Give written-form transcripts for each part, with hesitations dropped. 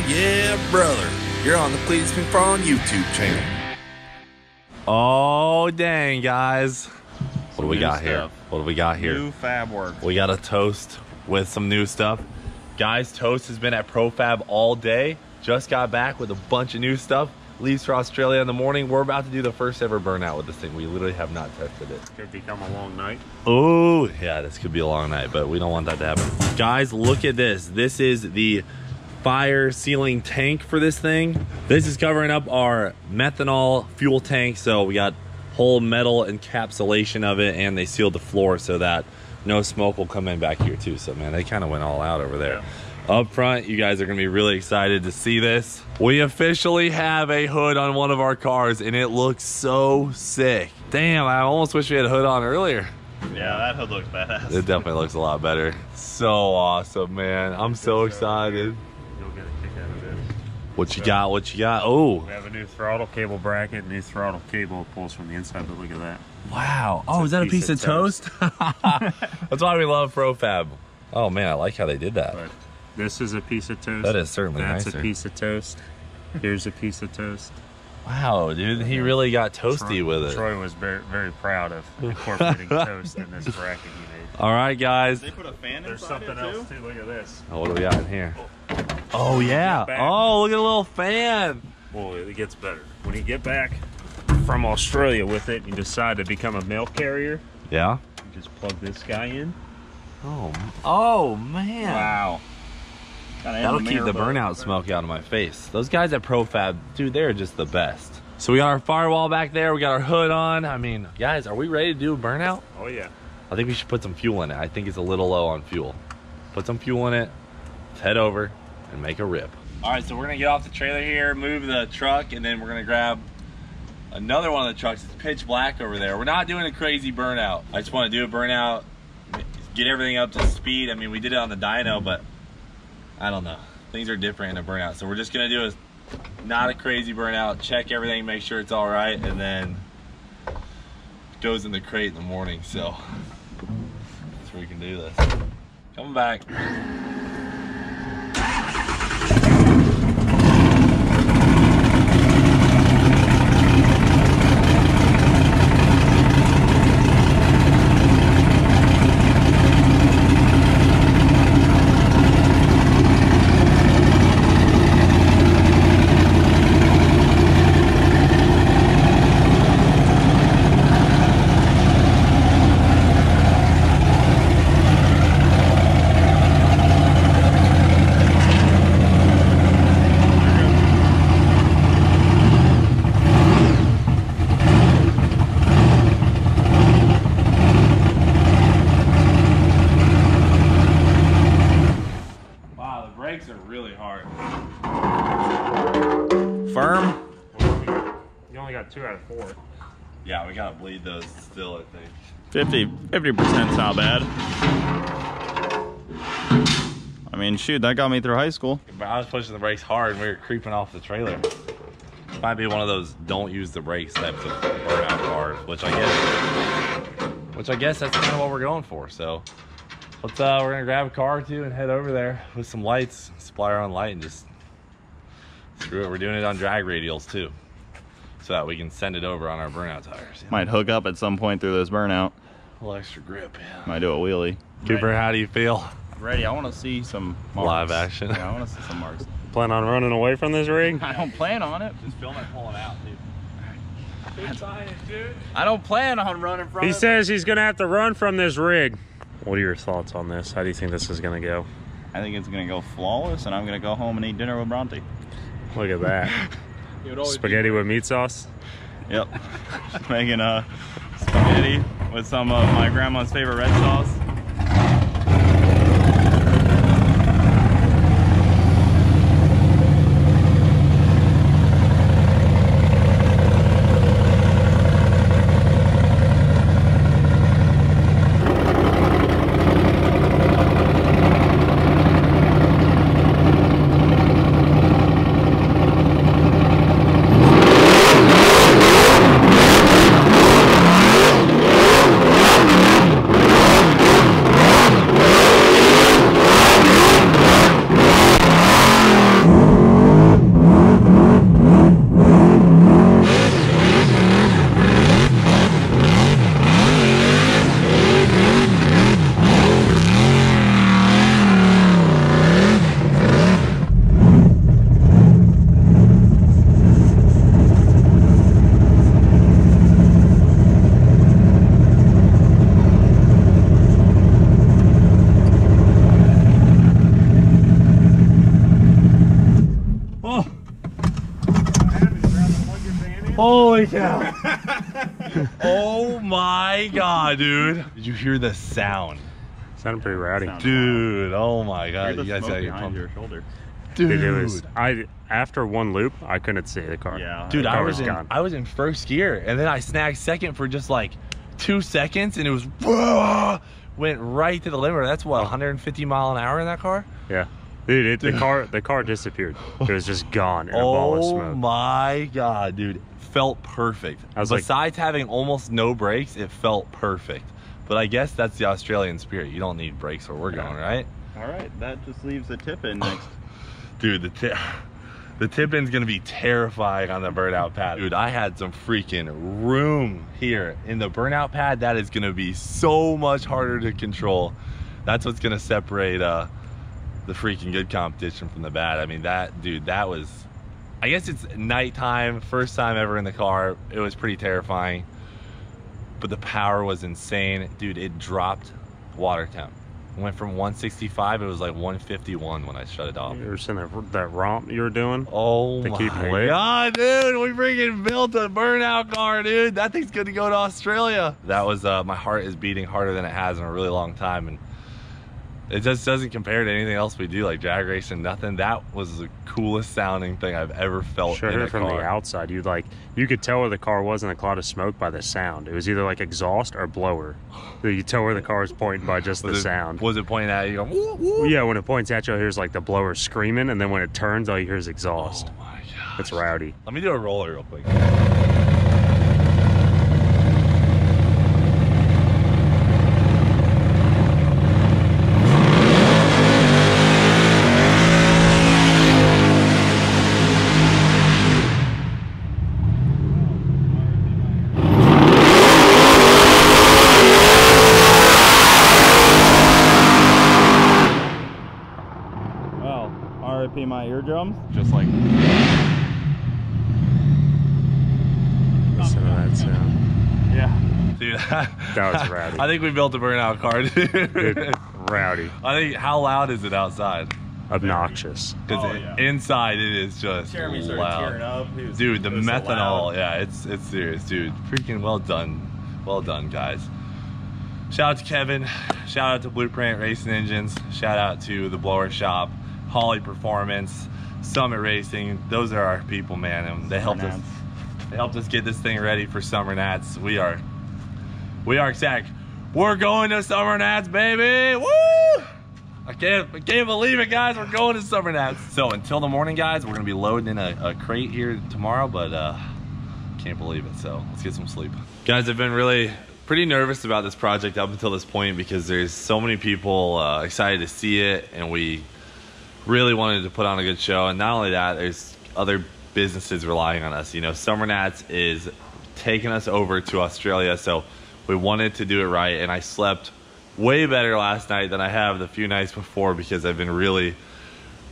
yeah, brother. You're on the Cleetus McFarland YouTube channel. Oh, dang, guys. What do we got here? What do we got here? New fab work. We got a toast with some new stuff. Guys, Toast has been at ProFab all day. Just got back with a bunch of new stuff. Leaves for Australia in the morning. We're about to do the first ever burnout with this thing. We literally have not tested it. Could become a long night. Oh, yeah, this could be a long night, but we don't want that to happen. Guys, look at this. This is the fire sealing tank for this thing. This is covering up our methanol fuel tank. So we got whole metal encapsulation of it, and they sealed the floor so that no smoke will come in back here too. So man, they kind of went all out over there. Yeah. Up front, you guys are gonna be really excited to see this. We officially have a hood on one of our cars, and it looks so sick. Damn, I almost wish we had a hood on earlier. Yeah, that hood looks badass. It definitely looks a lot better. So awesome, man. I'm so excited. You'll get a kick out of this. What you got? What you got? Oh, we have a new throttle cable bracket, new throttle cable pulls from the inside, but look at that. Wow. Oh, is that a piece of toast? That's why we love ProFab. Oh man, I like how they did that. But this is a piece of toast. That is certainly That's nicer. a piece of toast. Here's a piece of toast. Wow, dude, he really got toasty with it. Troy was very, very proud of incorporating toast in this bracket he made. All right, guys. They put a fan There's inside something else too. Look at this. Oh, what do we got in here? Oh yeah. Oh, look at a little fan. Well, it gets better. When you get back from Australia with it, you decide to become a mail carrier. Yeah. You just plug this guy in. Oh man. Wow. That'll keep the burnout smoke out of my face. Those guys at ProFab, dude, they're just the best. So we got our firewall back there. We got our hood on. I mean, guys, are we ready to do a burnout? Oh yeah. I think we should put some fuel in it. I think it's a little low on fuel. Put some fuel in it. Let's head over and make a rip. All right, so we're gonna get off the trailer here, move the truck, and then we're gonna grab another one of the trucks. It's pitch black over there. We're not doing a crazy burnout. I just want to do a burnout, get everything up to speed. I mean, we did it on the dyno, but I don't know. Things are different in a burnout. So we're just gonna do not a crazy burnout, check everything, make sure it's all right, and then it goes in the crate in the morning. So that's where we can do this. Coming back. Firm? You only got 2 out of 4. Yeah, we gotta bleed those still, I think. 50%'s not bad. I mean, shoot, that got me through high school. But I was pushing the brakes hard and we were creeping off the trailer. This might be one of those don't use the brakes types of burnout cars, which I guess that's kind of what we're going for. So let's we're gonna grab a car or two and head over there with some lights, supply our own light, and just screw it. We're doing it on drag radials too, so that we can send it over on our burnout tires. Might hook up at some point through this burnout. A little extra grip, yeah. Might do a wheelie. Cooper, how do you feel? Ready, I want to see some marks. Live action. Yeah, I want to see some marks. Plan on running away from this rig? I don't plan on it. Just film it pulling out, dude. I don't plan on running from it. He says he's gonna have to run from this rig. What are your thoughts on this? How do you think this is gonna go? I think it's gonna go flawless, and I'm gonna go home and eat dinner with Bronte. Look at that. Spaghetti with meat sauce? Yep. Making a spaghetti with some of my grandma's favorite red sauce. Holy cow. Oh my God, dude. Did you hear the sound? Sounded pretty rowdy. Dude, oh my God. You guys got your behind your shoulder. Dude. It was, after one loop, I couldn't see the car. Yeah. Dude, The I car was gone. in first gear, and then I snagged second for just like 2 seconds, and it was went right to the limiter. That's what, 150 mile an hour in that car? Yeah. Dude, the car disappeared. It was just gone in a ball of Oh smoke. my God, dude. Felt perfect. I was like- Besides having almost no brakes, it felt perfect. But I guess that's the Australian spirit. You don't need brakes where we're going, right? All right, that just leaves the tip-in next. Dude, the tip-in's gonna be terrifying on the burnout pad. Dude, I had some freaking room here in the burnout pad. That is gonna be so much harder to control. That's what's gonna separate the freaking good competition from the bad. I mean, that was, I guess it's nighttime, first time ever in the car. It was pretty terrifying, but the power was insane. Dude, it dropped water temp. It went from 165, it was like 151 when I shut it off. You ever seen that romp you were doing? Oh To keep my lit? God, dude, we freaking built a burnout car, dude. That thing's gonna go to Australia. That was, my heart is beating harder than it has in a really long time, and it just doesn't compare to anything else we do, like drag racing, nothing. That was the coolest sounding thing I've ever felt Sure, in a from car. the outside, you could tell where the car was in a cloud of smoke by the sound. It was either like exhaust or blower. So you could tell where the car was pointing by just the sound. Was it pointing at you? Go, woo, woo? Yeah, when it points at you, here's like the blower screaming, and then when it turns, all you hear is exhaust. Oh my God. It's rowdy. Let me do a roller real quick. Well, RIP my eardrums. Just like. Listen to that sound. Yeah. Dude, That was rowdy. I think we built a burnout car, dude. Dude, rowdy. I think, how loud is it outside? Obnoxious. Because Oh, yeah. inside it is just Jeremy started loud. tearing up. He was- Dude, the it was so methanol, loud. yeah, it's serious, dude. Freaking well done, guys. Shout out to Kevin, shout out to Blueprint Racing Engines, shout out to the Blower Shop, Holly Performance, Summit Racing. Those are our people, man, and they helped us. They helped us get this thing ready for SUMMERNATS. We are ecstatic. We're going to SUMMERNATS, baby! Woo! I can't believe it, guys. We're going to SUMMERNATS. So until the morning, guys, we're gonna be loading in a crate here tomorrow, but can't believe it. So let's get some sleep. Guys, I've been really pretty nervous about this project up until this point because there's so many people excited to see it, and we really wanted to put on a good show. And not only that, there's other businesses relying on us. You know, SUMMERNATS is taking us over to Australia, so we wanted to do it right. And I slept way better last night than I have the few nights before because I've been really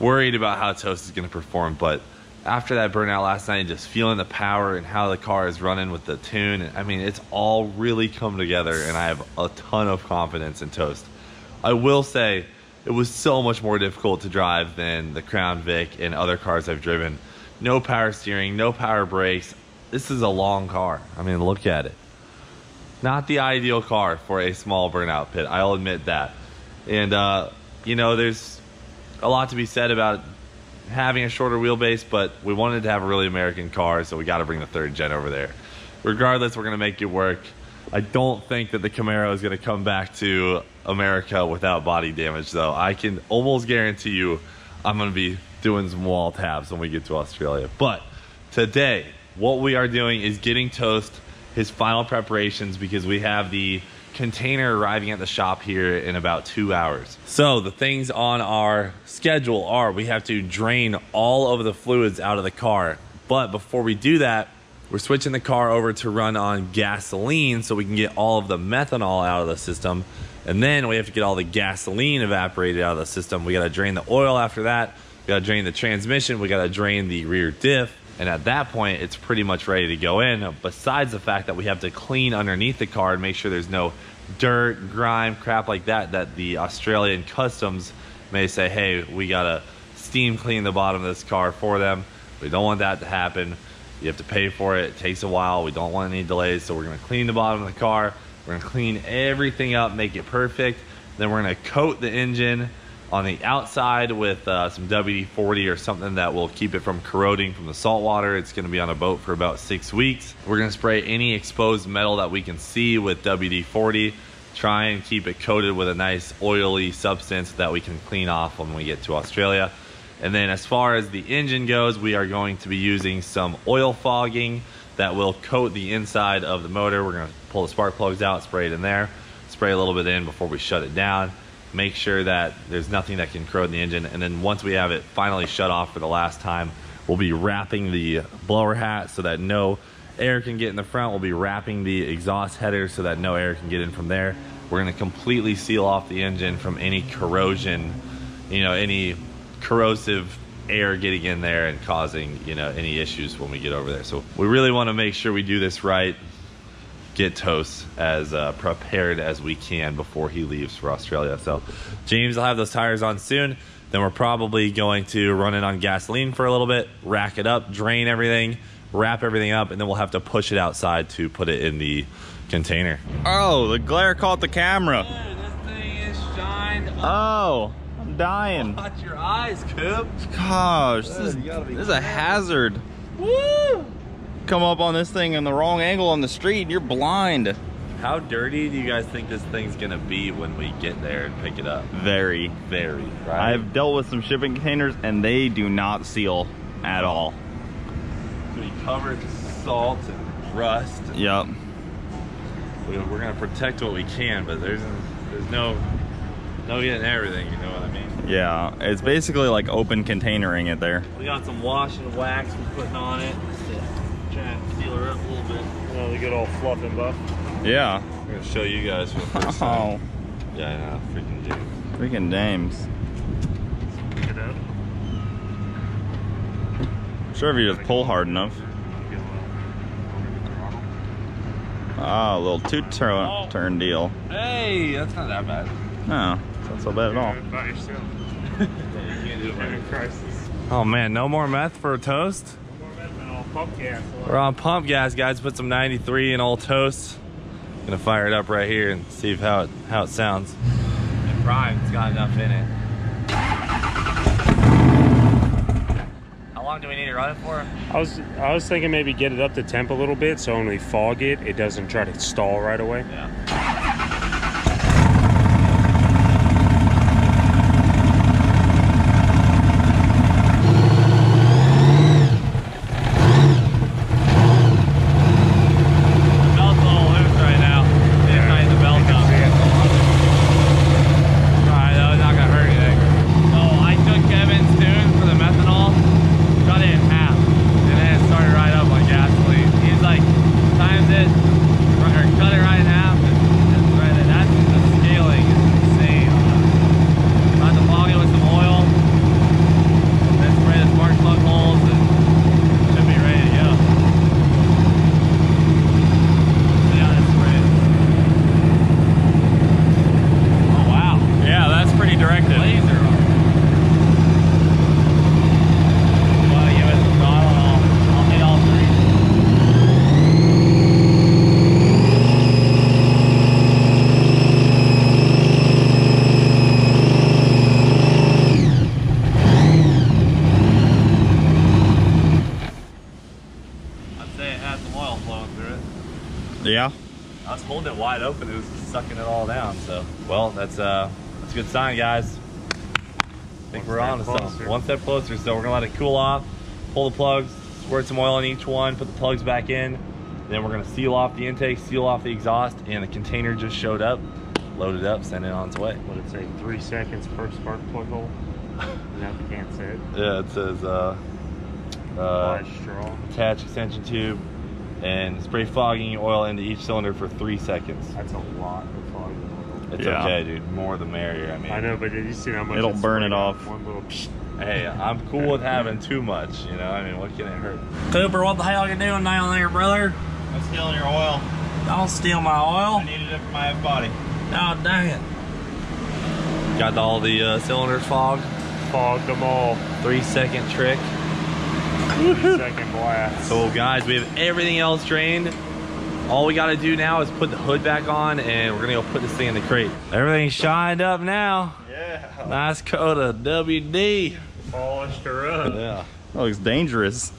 worried about how Toast is going to perform. But after that burnout last night, just feeling the power and how the car is running with the tune, I mean, it's all really come together, and I have a ton of confidence in Toast. I will say it was so much more difficult to drive than the Crown Vic and other cars I've driven. No power steering, no power brakes. This is a long car. I mean, look at it. Not the ideal car for a small burnout pit, I'll admit that. And, you know, there's a lot to be said about having a shorter wheelbase, but we wanted to have a really American car, so we got to bring the 3rd gen over there. Regardless, we're going to make it work. I don't think that the Camaro is going to come back to America without body damage, though. I can almost guarantee you I'm going to be doing some wall taps when we get to Australia. But today, what we are doing is getting Toast his final preparations because we have the container arriving at the shop here in about 2 hours. So the things on our schedule are we have to drain all of the fluids out of the car. But before we do that, we're switching the car over to run on gasoline so we can get all of the methanol out of the system. And then we have to get all the gasoline evaporated out of the system. We got to drain the oil after that. We got to drain the transmission. We got to drain the rear diff. And at that point, it's pretty much ready to go in. Besides the fact that we have to clean underneath the car and make sure there's no dirt, grime, crap like that, that the Australian customs may say, hey, we got to steam clean the bottom of this car for them. We don't want that to happen. You have to pay for it. It takes a while. We don't want any delays, so we're gonna clean the bottom of the car. We're gonna clean everything up, make it perfect. Then we're gonna coat the engine on the outside with some WD-40 or something that will keep it from corroding from the salt water. It's gonna be on a boat for about 6 weeks. We're gonna spray any exposed metal that we can see with WD-40. Try and keep it coated with a nice oily substance that we can clean off when we get to Australia. And then as far as the engine goes, we are going to be using some oil fogging that will coat the inside of the motor. We're gonna pull the spark plugs out, spray it in there, spray a little bit in before we shut it down. Make sure that there's nothing that can corrode the engine. And then once we have it finally shut off for the last time, we'll be wrapping the blower hat so that no air can get in the front. We'll be wrapping the exhaust header so that no air can get in from there. We're gonna completely seal off the engine from any corrosion, you know, any corrosive air getting in there and causing, you know, any issues when we get over there. So we really wanna make sure we do this right, get Toast as prepared as we can before he leaves for Australia. So James will have those tires on soon. Then we're probably going to run it on gasoline for a little bit, rack it up, drain everything, wrap everything up, and then we'll have to push it outside to put it in the container. Oh, the glare caught the camera. Dude, this thing is shined up. Oh, I'm dying. Watch your eyes, Coop. Gosh, this is a hazard. Woo! Come up on this thing in the wrong angle on the street, you're blind. How dirty do you guys think this thing's gonna be when we get there and pick it up? Very. Very, right? I've dealt with some shipping containers and they do not seal at all. It's gonna be covered in salt and rust. Yep. We're gonna protect what we can, but there's no getting everything, you know what I mean? Yeah, it's basically like open containering it there. We got some wash and wax we're putting on it just to try and seal her up a little bit. Oh, the good old fluff and buff. Yeah. We're gonna show you guys for the first time. Oh, Yeah, I know, freaking dude. freaking dames. Pick it up. I'm sure if you just pull hard enough. Ah, a little two-turn deal. Hey, that's not that bad. No, it's not so bad at all. By yourself. You can't do it by yourself. Crisis. Oh man, no more meth for a Toast? Pump gas. We're on pump gas, guys. Put some 93 in old Toast. Gonna fire it up right here and see how it sounds. And prime's got enough in it. How long do we need to run it for? I was thinking maybe get it up to temp a little bit so when we fog it, it doesn't try to stall right away. Yeah. Yeah. I was holding it wide open, it was sucking it all down. So, well, that's a good sign, guys. I think we're on to something. One step closer. So we're gonna let it cool off, pull the plugs, squirt some oil in each one, put the plugs back in. Then we're gonna seal off the intake, seal off the exhaust, and the container just showed up. Load it up, send it on its way. What did it say? 3 seconds per spark plug hole. Now we can't say it. Yeah, it says straw. attach extension tube and spray fogging oil into each cylinder for 3 seconds. That's a lot of fogging oil. It's okay, dude. More the merrier. I mean, I know, but did you see how much it'll burn it off? One little. Hey, I'm cool with having too much. You know, I mean, what can it hurt? Cooper, what the hell you doing down there, brother? I'm stealing your oil. Don't steal my oil. I needed it for my F-body. Oh, dang it. Got all the cylinders fogged. Fogged them all. 3 second trick. Second blast. So guys, we have everything else drained. All we gotta do now is put the hood back on and we're gonna go put this thing in the crate. Everything's shined up now. Yeah. Nice coat of WD. Polished her up. Yeah. That looks dangerous.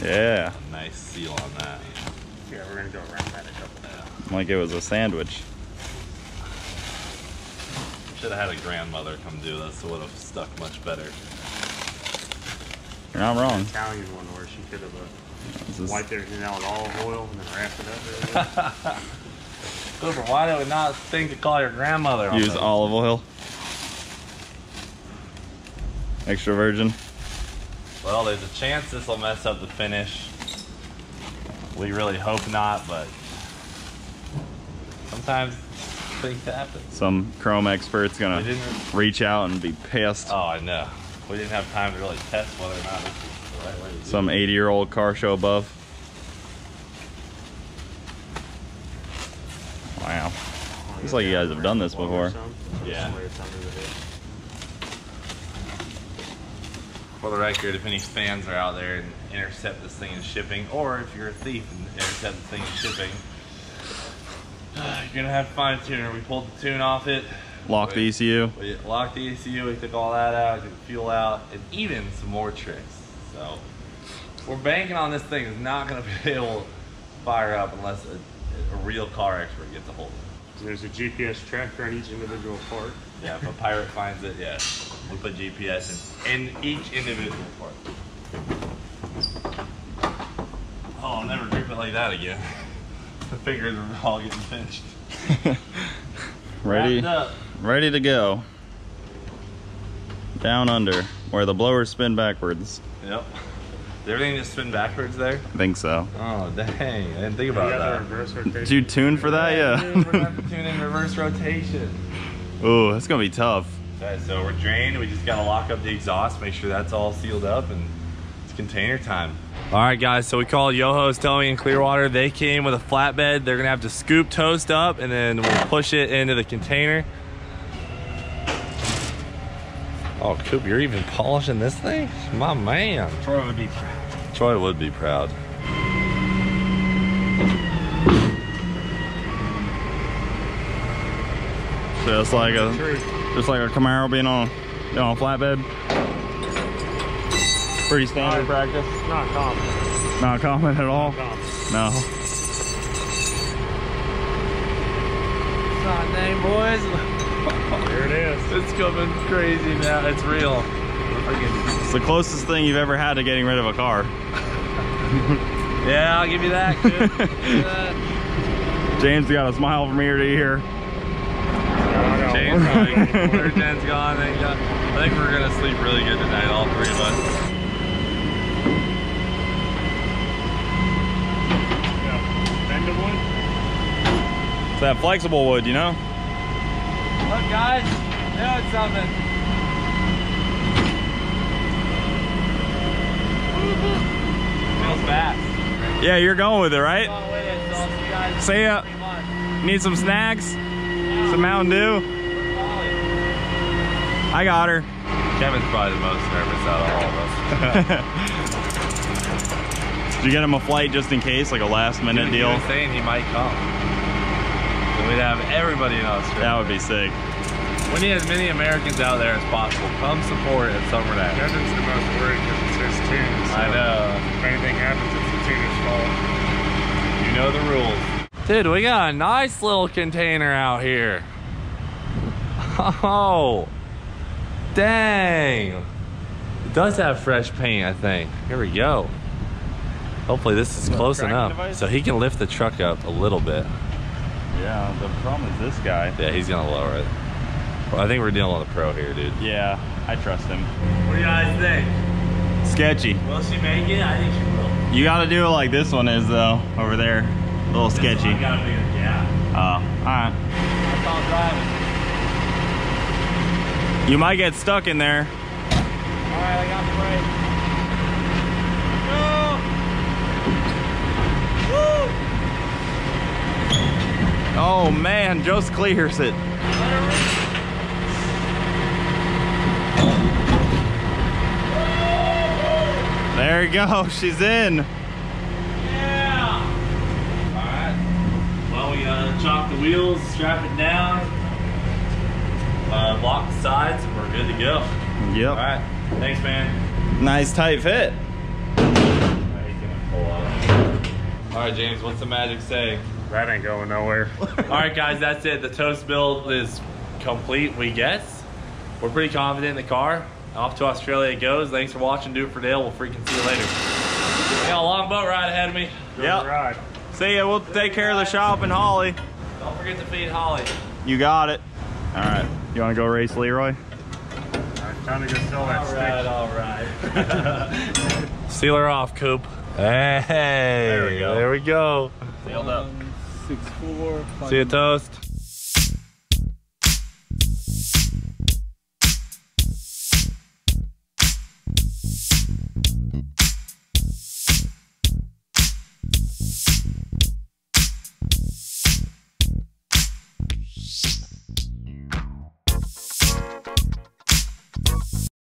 Yeah. Nice seal on that. Yeah, we're gonna go around that a couple times. Like it was a sandwich. Should have had a grandmother come do this, so it would have stuck much better. You're not wrong. Italian one where she could have This is- wiped everything out with olive oil and then wrapped it up. Cooper, why do we not think to call your grandmother on Use this? olive oil. Extra virgin. Well, there's a chance this will mess up the finish. We really hope not, but sometimes things happen. Some chrome expert's We gonna didn't. reach out and be pissed. Oh, I know. We didn't have time to really test whether or not this is the right way to do Some 80-year-old car show buff. Wow. Looks like you guys have done this before. Yeah. For the record, if any fans are out there and intercept this thing in shipping, or if you're a thief and intercept this thing in shipping, you're gonna have to find a tuner. We pulled the tune off it. Lock the ECU. We locked the ECU, we took all that out, took the fuel out, and even some more tricks. So we're banking on this thing is not gonna be able to fire up unless a real car expert gets a hold of it. There's a GPS tracker on each individual part. Yeah, if a pirate finds it, yeah, we'll put GPS in each individual part. Oh, I'll never grip it like that again. The fingers are all getting pinched. Ready, Wrapped up. ready to go. Down under, where the blowers spin backwards. Yep. Did everything just spin backwards there? I think so. Oh, dang. I didn't think about that. Did you tune for that? Dude, Yeah. we're gonna have to tune in reverse rotation. Ooh, that's gonna be tough. Okay, so we're drained. We just gotta lock up the exhaust, make sure that's all sealed up, and it's container time. All right, guys, so we called Yoho's Towing in Clearwater. They came with a flatbed. They're gonna have to scoop toast up, and then we'll push it into the container. Oh, Coop, you're even polishing this thing? My man. Troy would be proud. Troy would be proud. Just like a Camaro being on a flatbed. Pretty standard practice. Not common. Not common at all. No. It's not name, boys. There it is. It's coming crazy now. It's real. It's the closest thing you've ever had to getting rid of a car. Yeah, I'll give you that. Good. Give you that. James got a smile from ear to ear. James, where Jen's gone. I think we're gonna sleep really good tonight, all three of us. Yeah. Bended wood? It's that flexible wood, you know? Look, guys, doing something. Feels fast. Yeah, you're going with it, right? Going with it, so I'll see you guys See ya. in 3 months. Need some snacks? Some Mountain Dew? I got her. Kevin's probably the most nervous out of all of us. Did you get him a flight just in case, like a last minute He deal? was saying he might come. So we'd have everybody in Australia. That would be sick. We need as many Americans out there as possible. Come support at SUMMERNATS. Kevin's the most worried because it's his tune. So I know. if anything happens, it's the tuner's fault. You know the rules. Dude, we got a nice little container out here. Oh, dang. It does have fresh paint, I think. Here we go. Hopefully this is close tracking enough. device? So he can lift the truck up a little bit. Yeah, the problem is this guy. Yeah, he's gonna lower it. Well, I think we're dealing with a pro here, dude. Yeah, I trust him. What do you guys think? Sketchy. Will she make it? I think she will. You gotta do it like this one is though, over there. A little sketchy. I gotta be a Oh, alright. That's all driving. You might get stuck in there. Alright, I got the brake. Oh man, just clears it. There you go. She's in. Yeah. All right. Well, we chop the wheels, strap it down, block the sides, and we're good to go. Yep. All right. Thanks, man. Nice tight fit. All right, James, what's the magic say? That ain't going nowhere. All right, guys, that's it. The toast build is complete, we guess. We're pretty confident in the car. Off to Australia it goes. Thanks for watching. Do it for Dale. We'll freaking see you later. I got a long boat ride ahead of me. Yep. Right. See ya. We'll take care of the shop and Holly. Don't forget to feed Holly. You got it. All right. You want to go race Leroy? Time to go sell that stick. All right. Seal her off, Coop. Hey. There we go. There we go. Sealed up. 6'4". See you, Toast.